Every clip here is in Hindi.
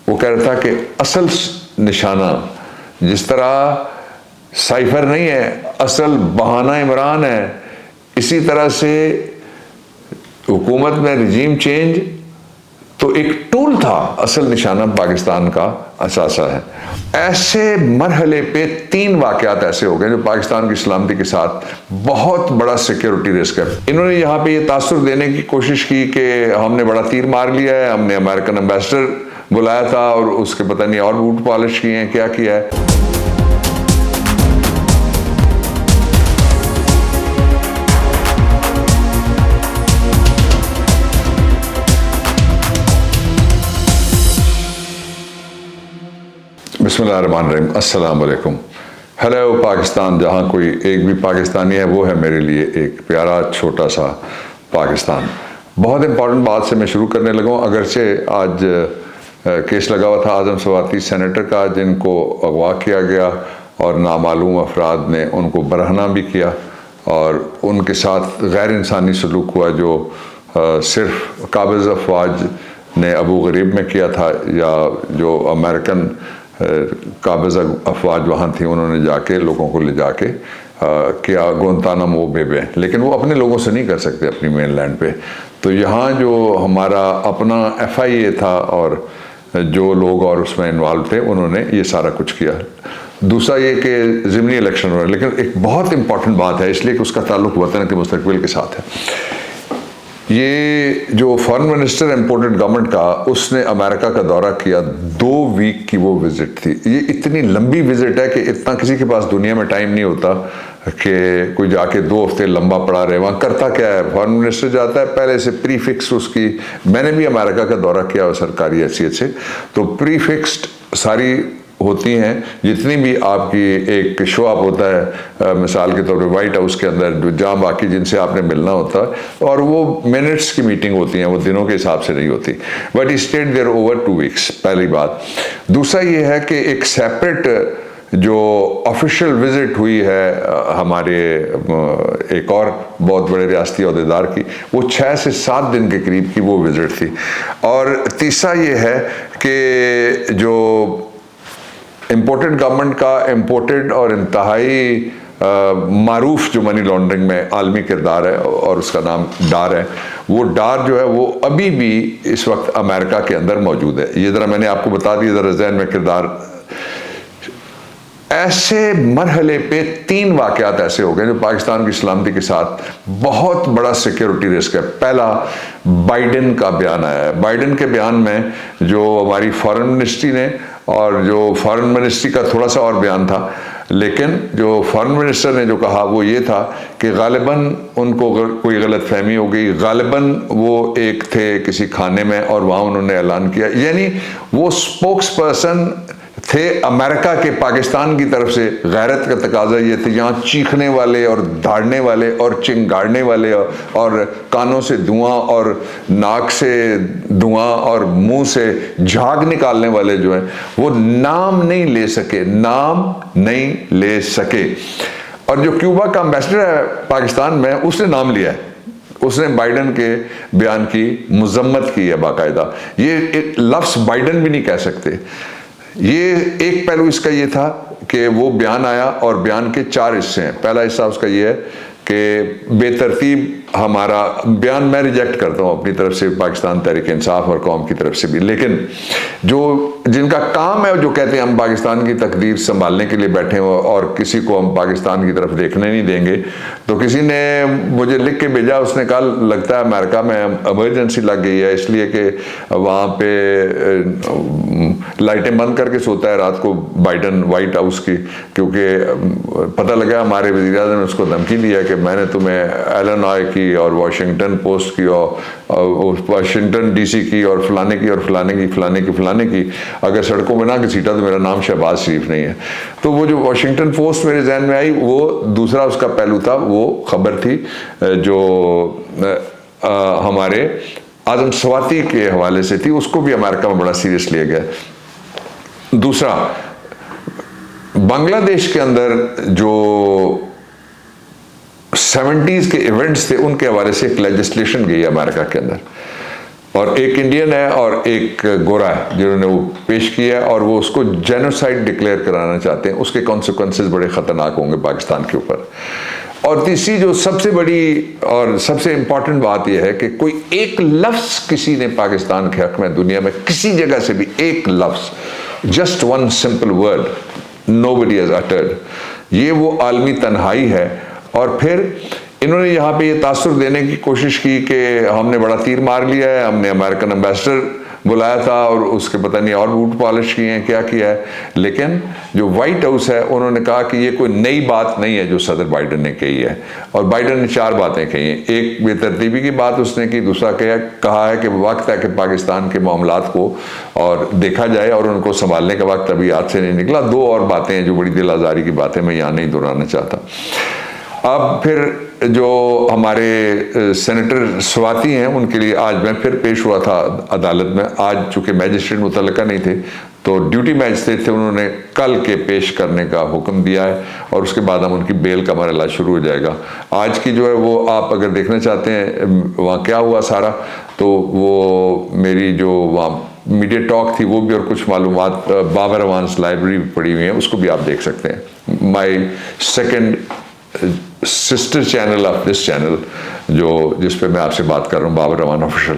वो कह रहा था कि असल निशाना जिस तरह साइफर नहीं है, असल बहाना इमरान है, इसी तरह से हुकूमत में रिजीम चेंज तो एक टूल था, असल निशाना पाकिस्तान का असासा है। ऐसे मरहले पे 3 वाक़यात ऐसे हो गए जो पाकिस्तान की सलामती के साथ बहुत बड़ा सिक्योरिटी रिस्क है। इन्होंने यहाँ पे ये तासुर देने की कोशिश की कि हमने बड़ा तीर मार लिया है, हमने अमेरिकन एम्बेसडर बुलाया था और उसके पता नहीं और बूट पॉलिश किए हैं, क्या किया है। बिस्मिल्लाहिर्रहमानिर्रहीम, अस्सलाम वालेकुम। हेलो पाकिस्तान, जहाँ कोई एक भी पाकिस्तानी है वो है मेरे लिए एक प्यारा छोटा सा पाकिस्तान। बहुत इंपॉर्टेंट बात से मैं शुरू करने लगा हूँ। अगरचे आज केस लगा हुआ था आज़म स्वाति सेनेटर का, जिनको अगवा किया गया और नामालूम अफराद ने उनको बरहना भी किया और उनके साथ गैर इंसानी सलूक हुआ जो सिर्फ काबिज़ अफवाज ने अबू गरीब में किया था, या जो अमेरिकन काबिज़ अफवाज वहाँ थी उन्होंने जाके लोगों को ले जाके किया गुआंतानामो बे में। लेकिन वो अपने लोगों से नहीं कर सकते अपनी मेन लैंड पे। तो यहाँ जो हमारा अपना FIA था और जो लोग और उसमें इन्वॉल्व थे उन्होंने ये सारा कुछ किया। दूसरा ये कि ज़िमनी इलेक्शन हो रहा है, लेकिन एक बहुत इंपॉर्टेंट बात है इसलिए कि उसका ताल्लुक वतन के मुस्तकबिल के साथ है। ये जो फॉरेन मिनिस्टर इम्पोर्टेड गवर्नमेंट का, उसने अमेरिका का दौरा किया, 2 वीक की वो विज़िट थी। ये इतनी लंबी विज़िट है कि इतना किसी के पास दुनिया में टाइम नहीं होता कि कोई जाके 2 हफ्ते लंबा पड़ा रहे। वहाँ करता क्या है, फॉरेन मिनिस्टर जाता है पहले से प्री फिक्स उसकी, मैंने भी अमेरिका का दौरा किया और सरकारी हैसियत से, तो प्री फिक्स्ड सारी होती हैं जितनी भी आपकी एक शो अप होता है, मिसाल के तौर पे वाइट हाउस के अंदर जो जहाँ बाकी जिनसे आपने मिलना होता है, और वो मिनट्स की मीटिंग होती हैं, वो दिनों के हिसाब से नहीं होती। But stayed there over 2 weeks, पहली बात। दूसरा ये है कि एक सेपरेट जो ऑफिशियल विजिट हुई है हमारे एक और बहुत बड़े रियासती अहदेदार की, वो 6 से 7 दिन के करीब की वो विजिट थी। और तीसरा ये है कि जो इम्पोर्टेड गवर्नमेंट का इम्पोर्टेड और इंतहाई मारूफ जो मनी लॉन्ड्रिंग में आलमी किरदार है और उसका नाम डार है, वो डार जो है वो अभी भी इस वक्त अमेरिका के अंदर मौजूद है। ये ज़रा मैंने आपको बता दिया, ज़रा ज़हन में किरदार। ऐसे मरहले पे 3 वाक़यात ऐसे हो गए जो पाकिस्तान की सलामती के साथ बहुत बड़ा सिक्योरिटी रिस्क है। पहला, बाइडेन का बयान आया है। बाइडेन के बयान में जो हमारी फॉरेन मिनिस्ट्री ने और जो फॉरेन मिनिस्ट्री का थोड़ा सा और बयान था, लेकिन जो फॉरेन मिनिस्टर ने जो कहा वो ये था कि गालिबन उनको कोई गलत फहमी हो गई, गालिबन वो एक थे किसी खाने में और वहाँ उन्होंने ऐलान किया, यानी वो स्पोक्स पर्सन थे अमेरिका के पाकिस्तान की तरफ से। गैरत का तकाजा ये थे, यहाँ चीखने वाले और धाड़ने वाले और चिंगाड़ने वाले और कानों से धुआं और नाक से धुआं और मुंह से झाग निकालने वाले जो हैं वो नाम नहीं ले सके, नाम नहीं ले सके। और जो क्यूबा का एम्बेसडर है पाकिस्तान में, उसने नाम लिया है, उसने बाइडेन के बयान की मजम्मत की है बाकायदा। ये एक लफ्ज़ बाइडेन भी नहीं कह सकते। ये एक पहलू इसका ये था कि वो बयान आया और बयान के 4 हिस्से हैं। पहला हिस्सा उसका ये है कि बेतरतीब हमारा बयान मैं रिजेक्ट करता हूँ अपनी तरफ से, पाकिस्तान तहरीक इंसाफ और कौम की तरफ से भी, लेकिन जो जिनका काम है जो कहते हैं हम पाकिस्तान की तकदीर संभालने के लिए बैठे हो और किसी को हम पाकिस्तान की तरफ देखने नहीं देंगे। तो किसी ने मुझे लिख के भेजा, उसने कहा लगता है अमेरिका में इमरजेंसी लग गई है इसलिए कि वहाँ पे लाइटें बंद करके सोता है रात को बाइडन वाइट हाउस की, क्योंकि पता लगा हमारे वज़ीर-ए-आज़म ने उसको धमकी दिया कि मैंने तुम्हें इलिनॉय की और वाशिंगटन पोस्ट की और वाशिंगटन DC की और फलाने की और फलाने की अगर सड़कों में ना घसीटा तो मेरा नाम शहबाज शरीफ नहीं है। तो वो जो वाशिंगटन पोस्ट मेरे जहन में आई, वो दूसरा उसका पहलू था, वो खबर थी जो हमारे आज़म स्वाति के हवाले से थी, उसको भी अमेरिका में बड़ा सीरियस लिया गया। दूसरा, बांग्लादेश के अंदर जो 70s के इवेंट्स थे उनके हवाले से एक लेजिस्लेशन गई अमेरिका के अंदर। और एक इंडियन है और एक गोरा है जिन्होंने वो पेश किया है, और वो उसको जेनोसाइड डिक्लेयर कराना चाहते हैं। उसके कॉन्सिक्वेंसेस बड़े ख़तरनाक होंगे पाकिस्तान के ऊपर। और तीसरी जो सबसे बड़ी और सबसे इम्पॉर्टेंट बात यह है कि कोई एक लफ्ज़ किसी ने पाकिस्तान के हक़ में दुनिया में किसी जगह से भी एक लफ्ज़, just one simple word, nobody has uttered, ये वो आलमी तन्हाई है। और फिर इन्होंने यहाँ पे ये तासुर देने की कोशिश की कि हमने बड़ा तीर मार लिया है, हमने अमेरिकन एम्बेसडर बुलाया था और उसके पता नहीं और बूट पॉलिश किए हैं, क्या किया है। लेकिन जो वाइट हाउस है उन्होंने कहा कि ये कोई नई बात नहीं है जो सदर बाइडन ने कही है। और बाइडन ने 4 बातें कही हैं। एक बेतरतीबी की बात उसने की, दूसरा कहा है कि वक्त है कि पाकिस्तान के मामलात को और देखा जाए और उनको संभालने का वक्त अभी हाथ से नहीं निकला। 2 और बातें हैं जो बड़ी दिल आज़ारी की बातें, मैं यहाँ नहीं दोहराना चाहता। अब फिर जो हमारे सेनेटर स्वाति हैं उनके लिए आज मैं फिर पेश हुआ था अदालत में। आज चूँकि मैजिस्ट्रेट मुतल्लिका नहीं थे तो ड्यूटी मैजिस्ट्रेट थे, उन्होंने कल के पेश करने का हुक्म दिया है और उसके बाद हम उनकी बेल का मरहला शुरू हो जाएगा। आज की जो है वो आप अगर देखना चाहते हैं वहाँ क्या हुआ सारा, तो वो मेरी जो वहाँ मीडिया टॉक थी वो भी और कुछ मालूमात बाबर अवान्स लाइब्रेरी पड़ी हुई हैं, उसको भी आप देख सकते हैं। My second sister channel of this channel जिस पे मैं आपसे बात कर रहा हूँ, बाबर अवान ऑफिशियल।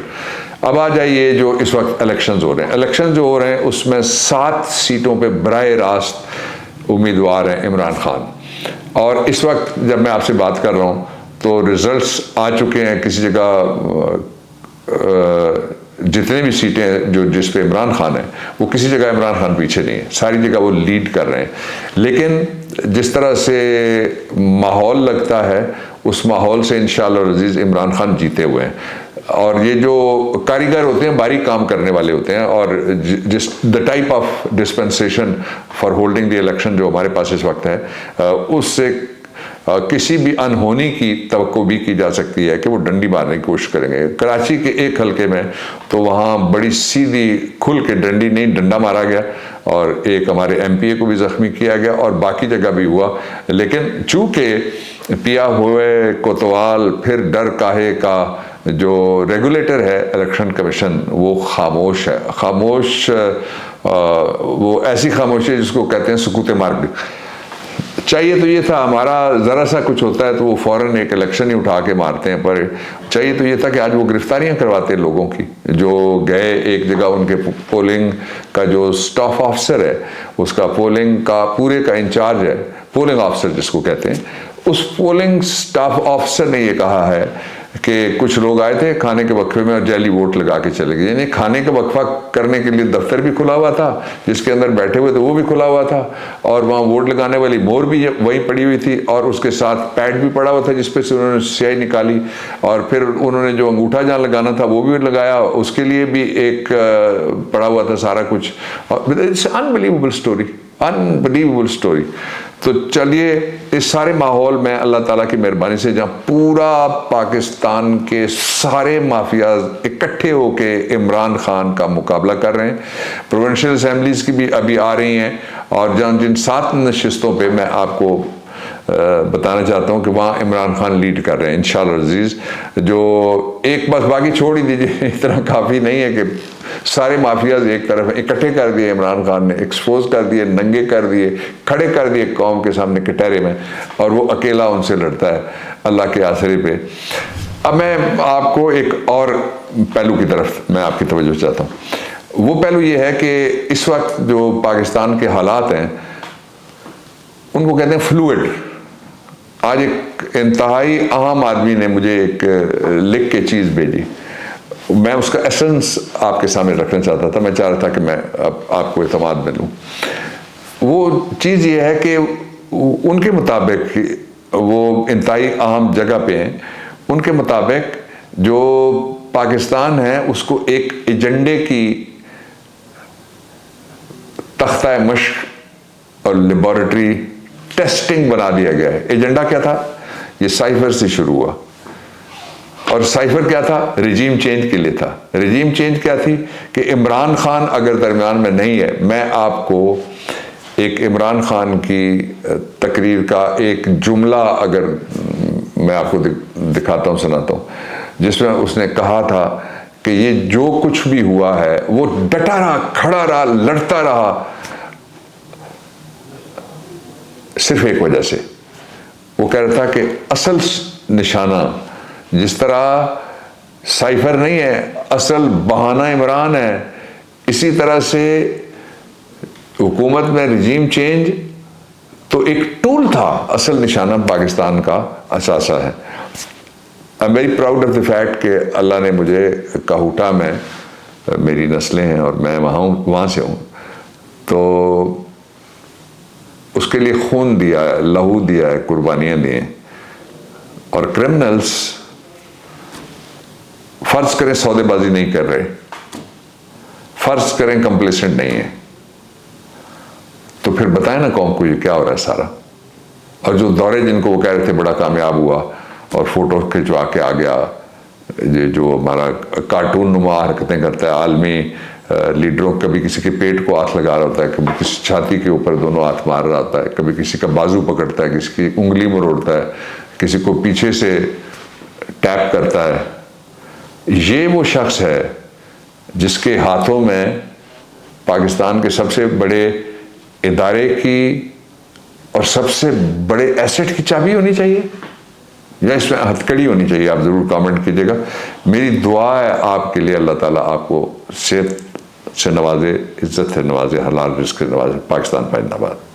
अब आ जाइए जो इस वक्त इलेक्शंस हो रहे हैं। इलेक्शन जो हो रहे हैं उसमें 7 सीटों पे बराह रास्त उम्मीदवार हैं इमरान खान। और इस वक्त जब मैं आपसे बात कर रहा हूँ तो रिजल्ट्स आ चुके हैं। किसी जगह जितने भी सीटें जिस पे इमरान खान है वो किसी जगह इमरान खान पीछे नहीं है, सारी जगह वो लीड कर रहे हैं। लेकिन जिस तरह से माहौल लगता है उस माहौल से इंशाअल्लाह अज़ीज़ इमरान खान जीते हुए हैं। और ये जो कारीगर होते हैं बारीक काम करने वाले होते हैं, और जिस the type of dispensation for holding the election जो हमारे पास इस वक्त है, उससे किसी भी अनहोनी की तवक्को भी की जा सकती है कि वो डंडी मारने की कोशिश करेंगे। कराची के एक हलके में तो वहाँ बड़ी सीधी खुल के डंडी नहीं डंडा मारा गया और एक हमारे MPA को भी ज़ख्मी किया गया और बाकी जगह भी हुआ। लेकिन चूँकि पिया हुए कोतवाल फिर डर काहे का जो रेगुलेटर है इलेक्शन कमीशन वो खामोश है। खामोश वो ऐसी खामोशी जिसको कहते हैं सुकूते मार्ग। चाहिए तो ये था, हमारा ज़रा सा कुछ होता है तो वो फ़ौरन एक इलेक्शन ही उठा के मारते हैं, पर चाहिए तो ये था कि आज वो गिरफ्तारियां करवाते हैं लोगों की जो गए एक जगह। उनके पोलिंग का जो स्टाफ ऑफिसर है उसका पोलिंग का पूरे का इंचार्ज है, पोलिंग ऑफिसर जिसको कहते हैं, उस पोलिंग स्टाफ ऑफिसर ने ये कहा है कि कुछ लोग आए थे खाने के वक्फे में और जैली वोट लगा के चले गए। यानी खाने का वक्फा करने के लिए दफ्तर भी खुला हुआ था, जिसके अंदर बैठे हुए थे वो भी खुला हुआ था, और वहाँ वोट लगाने वाली मोहर भी वहीं पड़ी हुई थी, और उसके साथ पैड भी पड़ा हुआ था जिसपे से उन्होंने स्याही निकाली, और फिर उन्होंने जो अंगूठा जहाँ लगाना था वो भी लगाया, उसके लिए भी एक पड़ा हुआ था सारा कुछ। It's unbelievable story, unbelievable story. तो चलिए इस सारे माहौल में अल्लाह ताला की मेहरबानी से जहाँ पूरा पाकिस्तान के सारे माफियाज इकट्ठे होके इमरान खान का मुकाबला कर रहे हैं, प्रोविंशियल असेंबलीज की भी अभी आ रही हैं, और जहाँ जिन 7 नशिस्तों पे मैं आपको बताना चाहता हूँ कि वहाँ इमरान खान लीड कर रहे हैं इंशाअल्लाह अज़ीज़। जो एक बस बाकी छोड़ ही दीजिए, इतना काफ़ी नहीं है कि सारे माफियाज एक तरफ इकट्ठे कर दिए इमरान खान ने, एक्सपोज कर दिए, नंगे कर दिए, खड़े कर दिए कौम के सामने कटहरे में, और वो अकेला उनसे लड़ता है अल्लाह के आसरे पे। अब मैं आपको एक और पहलू की तरफ मैं आपकी तवज्जो चाहता हूँ। वो पहलू ये है कि इस वक्त जो पाकिस्तान के हालात हैं उनको कहते हैं फ्लूइड। आज एक इंतहाई अहम आदमी ने मुझे एक लिख के चीज़ भेजी, मैं उसका एसेंस आपके सामने रखना चाहता था। मैं चाह रहा था कि मैं आपको इत्मीनान में लूँ। वो चीज़ ये है कि उनके मुताबिक वो इंतहाई अहम जगह पे हैं। उनके मुताबिक जो पाकिस्तान है उसको एक एजेंडे की तख्ता मश्क और लेबॉरेटरी टेस्टिंग बना दिया गया है। एजेंडा क्या था? ये साइफर से शुरू हुआ, और साइफर क्या था? रिजीम चेंज के लिए था। रिजीम चेंज क्या थी कि इमरान खान अगर दरमियान में नहीं है, मैं आपको एक इमरान खान की तकरीर का एक जुमला अगर मैं आपको दिखाता हूँ, सुनाता हूँ, जिसमें उसने कहा था कि ये जो कुछ भी हुआ है वो डटा रहा, खड़ा रहा, लड़ता रहा, सिर्फ एक वजह से। वो कह रहा था कि असल निशाना, जिस तरह साइफर नहीं है, असल बहाना इमरान है, इसी तरह से हुकूमत में रिजीम चेंज तो एक टूल था, असल निशाना पाकिस्तान का असासा है। I am very proud of the fact कि अल्लाह ने मुझे काहूटा में, मेरी नस्लें हैं और मैं वहाँ से हूँ, तो उसके लिए खून दिया है, लहू दिया है, कुर्बानियाँ दी हैं। और क्रिमिनल्स फर्ज करें सौदेबाजी नहीं कर रहे, फर्ज करें कंप्लेसेंट नहीं है, तो फिर बताएं ना कौम को ये क्या हो रहा है सारा। और जो दौरे जिनको वो कह रहे थे बड़ा कामयाब हुआ और फोटो खिंचवा के आ गया, ये जो हमारा कार्टून नुमा हरकतें करता है, आलमी लीडरों, कभी किसी के पेट को हाथ लगा रहा होता है, कभी किसी छाती के ऊपर दोनों हाथ मार रहा होता है, कभी किसी का बाजू पकड़ता है, किसी की उंगली मरोड़ता है, किसी को पीछे से टैप करता है। ये वो शख्स है जिसके हाथों में पाकिस्तान के सबसे बड़े इदारे की और सबसे बड़े एसेट की चाबी होनी चाहिए, या इसमें हथकड़ी होनी चाहिए। आप ज़रूर कमेंट कीजिएगा। मेरी दुआ है आपके लिए, अल्लाह ताला आपको सेहत से नवाजे, इज्जत से नवाजे, हलाल रिज़्क़ से नवाजे। पाकिस्तान जिंदाबाद।